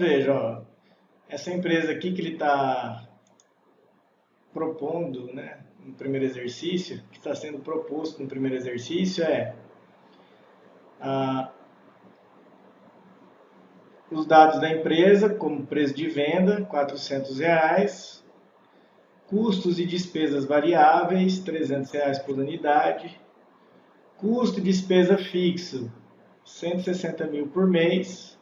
veja, ó, essa empresa aqui que ele está propondo, né, no primeiro exercício, que está sendo proposto no primeiro exercício os dados da empresa, como preço de venda, R$ 400, custos e despesas variáveis, R$ 300 por unidade, custo e despesa fixo, 160 mil por mês.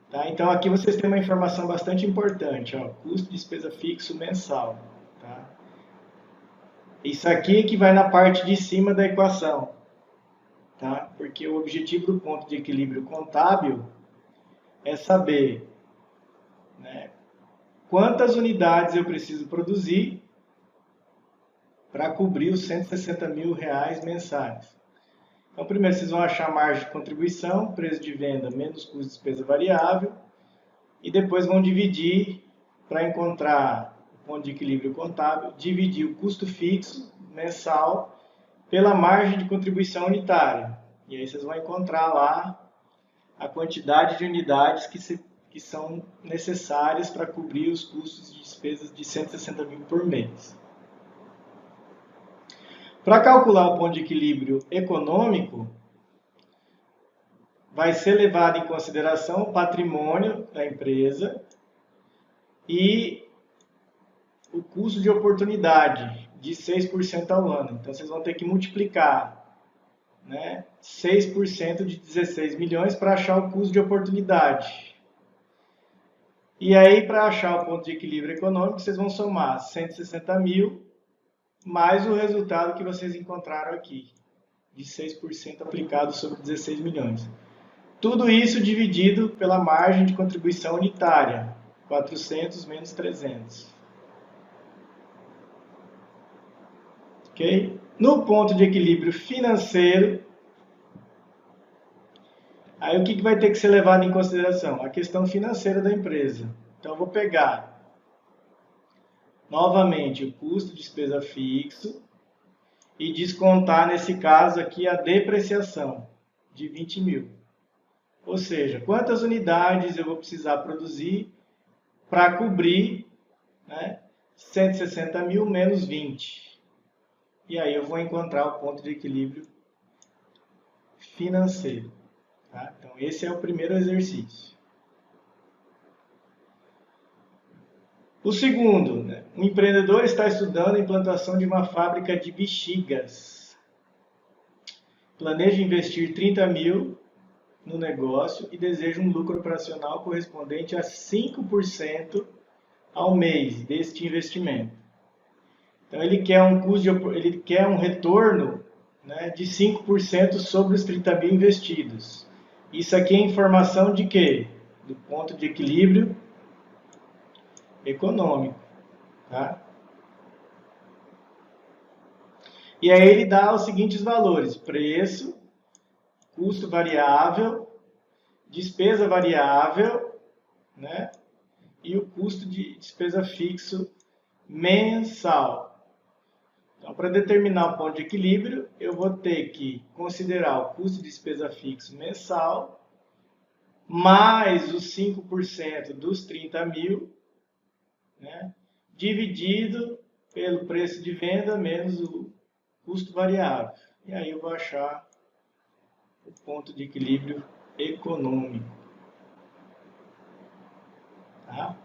Tá? Então aqui vocês têm uma informação bastante importante, ó, custo e despesa fixo mensal. Tá? Isso aqui que vai na parte de cima da equação, tá? Porque o objetivo do ponto de equilíbrio contábil é saber, né, quantas unidades eu preciso produzir para cobrir os R$ 160 mil mensais. Então, primeiro vocês vão achar a margem de contribuição, preço de venda menos custo de despesa variável, e depois vão dividir, para encontrar o ponto de equilíbrio contábil, dividir o custo fixo mensal pela margem de contribuição unitária. E aí vocês vão encontrar lá a quantidade de unidades que são necessárias para cobrir os custos de despesas de 160 mil por mês. Para calcular o ponto de equilíbrio econômico, vai ser levado em consideração o patrimônio da empresa e o custo de oportunidade de 6% ao ano. Então, vocês vão ter que multiplicar, né, 6% de 16 milhões para achar o custo de oportunidade. E aí, para achar o ponto de equilíbrio econômico, vocês vão somar 160 mil mais o resultado que vocês encontraram aqui, de 6% aplicado sobre 16 milhões. Tudo isso dividido pela margem de contribuição unitária, 400 menos 300. Ok? No ponto de equilíbrio financeiro, aí o que vai ter que ser levado em consideração? A questão financeira da empresa. Então, eu vou pegar novamente o custo de despesa fixo e descontar, nesse caso aqui, a depreciação de 20 mil. Ou seja, quantas unidades eu vou precisar produzir para cobrir, né, 160 mil menos 20. E aí eu vou encontrar o ponto de equilíbrio financeiro. Tá? Então, esse é o primeiro exercício. O segundo, né? Um empreendedor está estudando a implantação de uma fábrica de bexigas. Planeja investir 30 mil no negócio e deseja um lucro operacional correspondente a 5% ao mês deste investimento. Então, ele quer um retorno, né, de 5% sobre os 30 mil investidos. Isso aqui é informação de quê? Do ponto de equilíbrio econômico. Tá? E aí ele dá os seguintes valores: preço, custo variável, despesa variável, né, e o custo de despesa fixo mensal. Então, para determinar o ponto de equilíbrio, eu vou ter que considerar o custo de despesa fixo mensal, mais os 5% dos 30 mil, né, dividido pelo preço de venda menos o custo variável. E aí eu vou achar o ponto de equilíbrio econômico. Tá?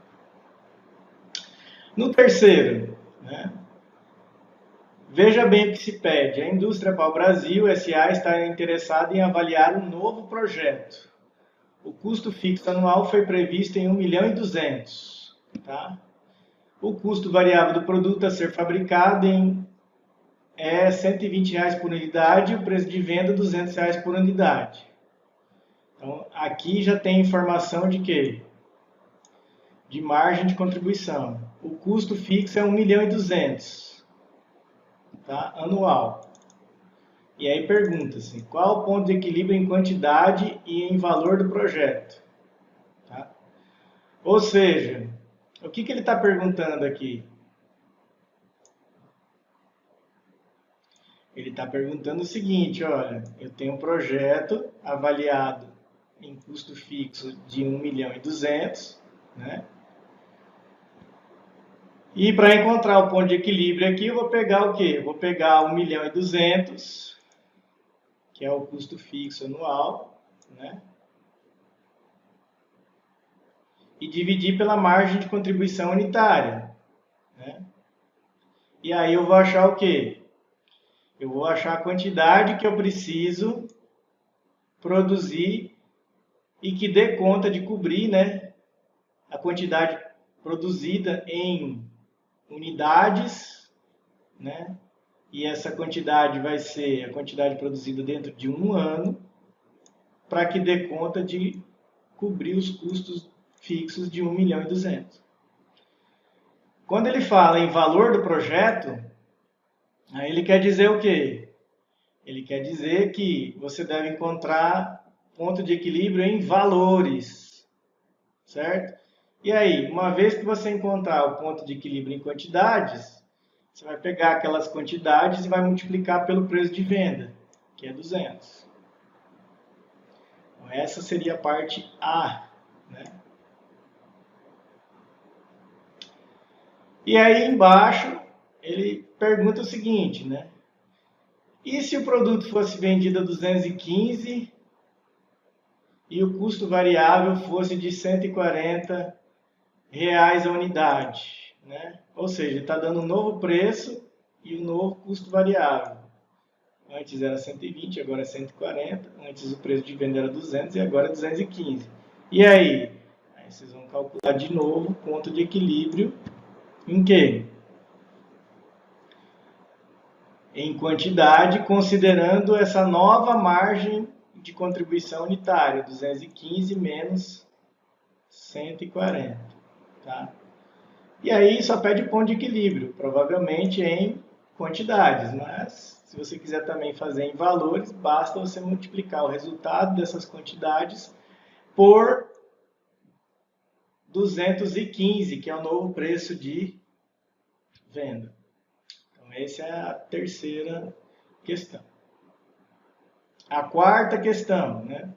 No terceiro, né, veja bem o que se pede. A Indústria Pau Brasil S.A. está interessada em avaliar um novo projeto. O custo fixo anual foi previsto em 1.200.000. Tá? O custo variável do produto a ser fabricado é R$ 120 por unidade e o preço de venda R$ 200 por unidade. Então, aqui já tem informação de quê? De margem de contribuição. O custo fixo é 1.200.000, tá? Anual. E aí pergunta-se, qual o ponto de equilíbrio em quantidade e em valor do projeto? Tá? Ou seja, o que ele está perguntando aqui? Ele está perguntando o seguinte, olha, eu tenho um projeto avaliado em custo fixo de 1.200.000, né? E para encontrar o ponto de equilíbrio aqui, eu vou pegar o quê? Eu vou pegar 1.200.000, que é o custo fixo anual, né? E dividir pela margem de contribuição unitária, né? E aí eu vou achar o quê? Eu vou achar a quantidade que eu preciso produzir e que dê conta de cobrir, né, a quantidade produzida em unidades, né? E essa quantidade vai ser a quantidade produzida dentro de um ano, para que dê conta de cobrir os custos fixos de 1.200.000. Quando ele fala em valor do projeto, aí ele quer dizer o quê? Ele quer dizer que você deve encontrar ponto de equilíbrio em valores, certo? E aí, uma vez que você encontrar o ponto de equilíbrio em quantidades, você vai pegar aquelas quantidades e vai multiplicar pelo preço de venda, que é 200. Então, essa seria a parte A, né? E aí embaixo ele pergunta o seguinte, né? E se o produto fosse vendido a 215 e o custo variável fosse de R$ 140 a unidade, né? Ou seja, está dando um novo preço e um novo custo variável. Antes era 120, agora é 140. Antes o preço de venda era 200 e agora é 215. E aí? Aí vocês vão calcular de novo o ponto de equilíbrio em quê? Em quantidade, considerando essa nova margem de contribuição unitária, 215 menos 140, tá? E aí só pede ponto de equilíbrio, provavelmente em quantidades, mas se você quiser também fazer em valores, basta você multiplicar o resultado dessas quantidades por 215, que é o novo preço de venda. Então, essa é a terceira questão. A quarta questão, né?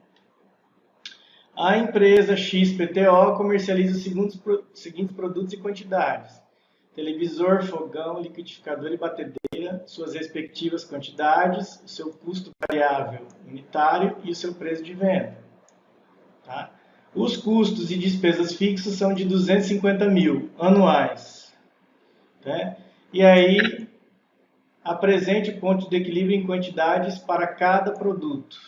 A empresa XPTO comercializa os seguintes produtos e quantidades: televisor, fogão, liquidificador e batedeira, suas respectivas quantidades, o seu custo variável unitário e o seu preço de venda. Tá? Os custos e despesas fixos são de 250.000 anuais. Tá? E aí, apresente o ponto de equilíbrio em quantidades para cada produto.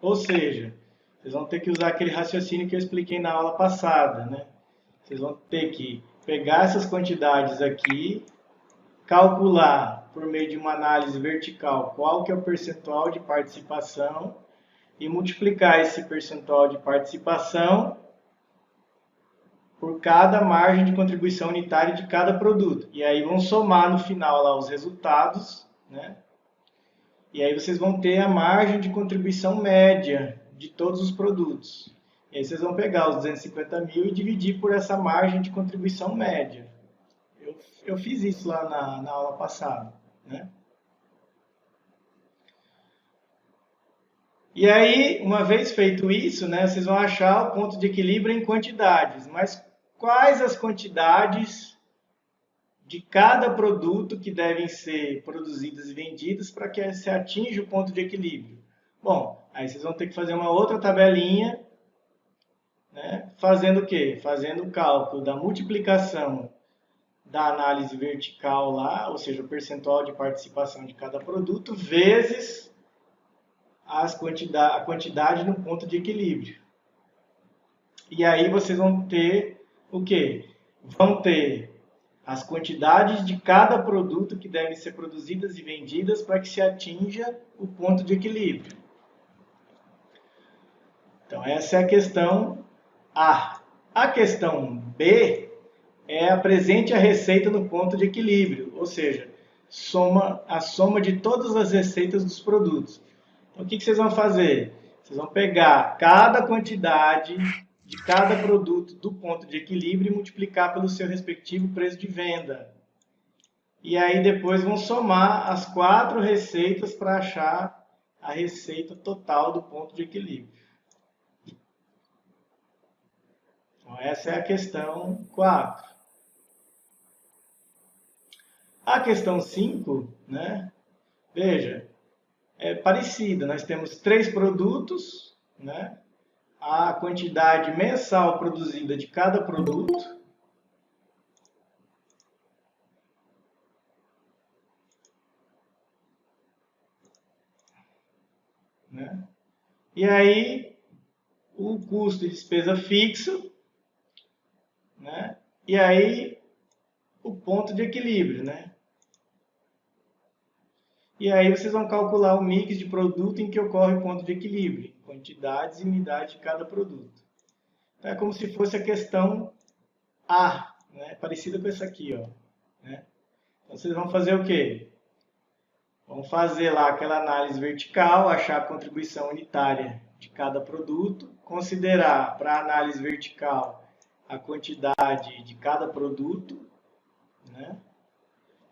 Ou seja, vocês vão ter que usar aquele raciocínio que eu expliquei na aula passada, né? Vocês vão ter que pegar essas quantidades aqui, calcular por meio de uma análise vertical qual que é o percentual de participação e multiplicar esse percentual de participação por cada margem de contribuição unitária de cada produto. E aí vão somar no final lá os resultados, né? E aí vocês vão ter a margem de contribuição média de todos os produtos. E aí vocês vão pegar os 250.000 e dividir por essa margem de contribuição média. Eu fiz isso lá na aula passada, né? E aí, uma vez feito isso, né, vocês vão achar o ponto de equilíbrio em quantidades. Mas quais as quantidades de cada produto que devem ser produzidas e vendidas para que se atinja o ponto de equilíbrio? Bom, aí vocês vão ter que fazer uma outra tabelinha, né, fazendo o quê? Fazendo o cálculo da multiplicação da análise vertical lá, ou seja, o percentual de participação de cada produto, vezes a quantidade no ponto de equilíbrio. E aí vocês vão ter o quê? Vão ter as quantidades de cada produto que devem ser produzidas e vendidas para que se atinja o ponto de equilíbrio. Então, essa é a questão A. A questão B é apresente a receita no ponto de equilíbrio, ou seja, a soma de todas as receitas dos produtos. Então, o que vocês vão fazer? Vocês vão pegar cada quantidade de cada produto do ponto de equilíbrio e multiplicar pelo seu respectivo preço de venda. E aí depois vão somar as 4 receitas para achar a receita total do ponto de equilíbrio. Então, essa é a questão 4. A questão 5, né? Veja, é parecida. Nós temos 3 produtos, né? A quantidade mensal produzida de cada produto, né? E aí, o custo de despesa fixo, né? E aí, o ponto de equilíbrio, né? E aí vocês vão calcular o mix de produto em que ocorre o ponto de equilíbrio, quantidades e unidade de cada produto. Então, é como se fosse a questão A, né? Parecida com essa aqui, ó, né? Então, vocês vão fazer o quê? Vão fazer lá aquela análise vertical, achar a contribuição unitária de cada produto, considerar para a análise vertical a quantidade de cada produto, né?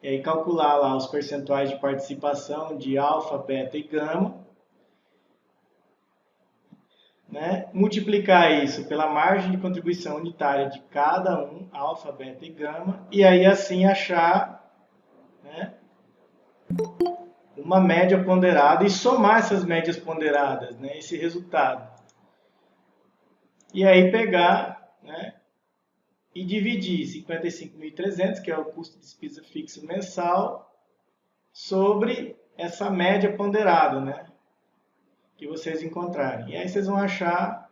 E aí calcular lá os percentuais de participação de alfa, beta e gama, né? Multiplicar isso pela margem de contribuição unitária de cada um, alfa, beta e gama, e aí assim achar, né, uma média ponderada e somar essas médias ponderadas, né, esse resultado. E aí pegar, né, e dividir 55.300, que é o custo de despesa fixa mensal, sobre essa média ponderada, né, que vocês encontrarem. E aí vocês vão achar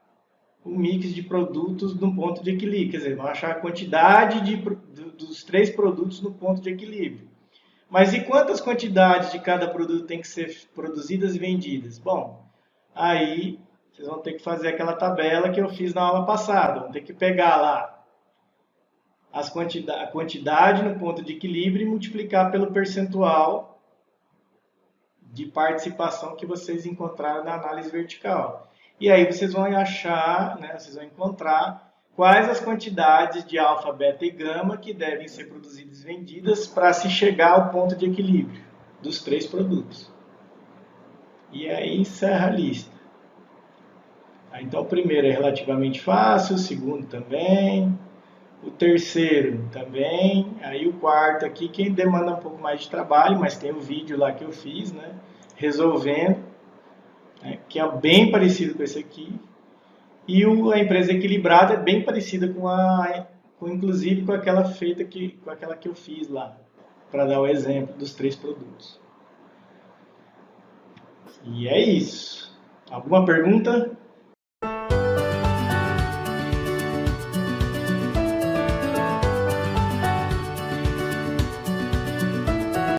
o mix de produtos no ponto de equilíbrio, quer dizer, vão achar a quantidade dos 3 produtos no ponto de equilíbrio. Mas e quantas quantidades de cada produto tem que ser produzidas e vendidas? Bom, aí vocês vão ter que fazer aquela tabela que eu fiz na aula passada. Vão ter que pegar lá a quantidade no ponto de equilíbrio e multiplicar pelo percentual de participação que vocês encontraram na análise vertical. E aí vocês vão achar, né, vocês vão encontrar quais as quantidades de alfa, beta e gama que devem ser produzidas e vendidas para se chegar ao ponto de equilíbrio dos 3 produtos. E aí encerra a lista. Então o primeiro é relativamente fácil, o segundo também, o terceiro também, aí o quarto aqui, quem demanda um pouco mais de trabalho, mas tem o vídeo lá que eu fiz, né, resolvendo, né, que é bem parecido com esse aqui. E a empresa equilibrada é bem parecida inclusive com aquela com aquela que eu fiz lá, para dar o exemplo dos 3 produtos. E é isso. Alguma pergunta?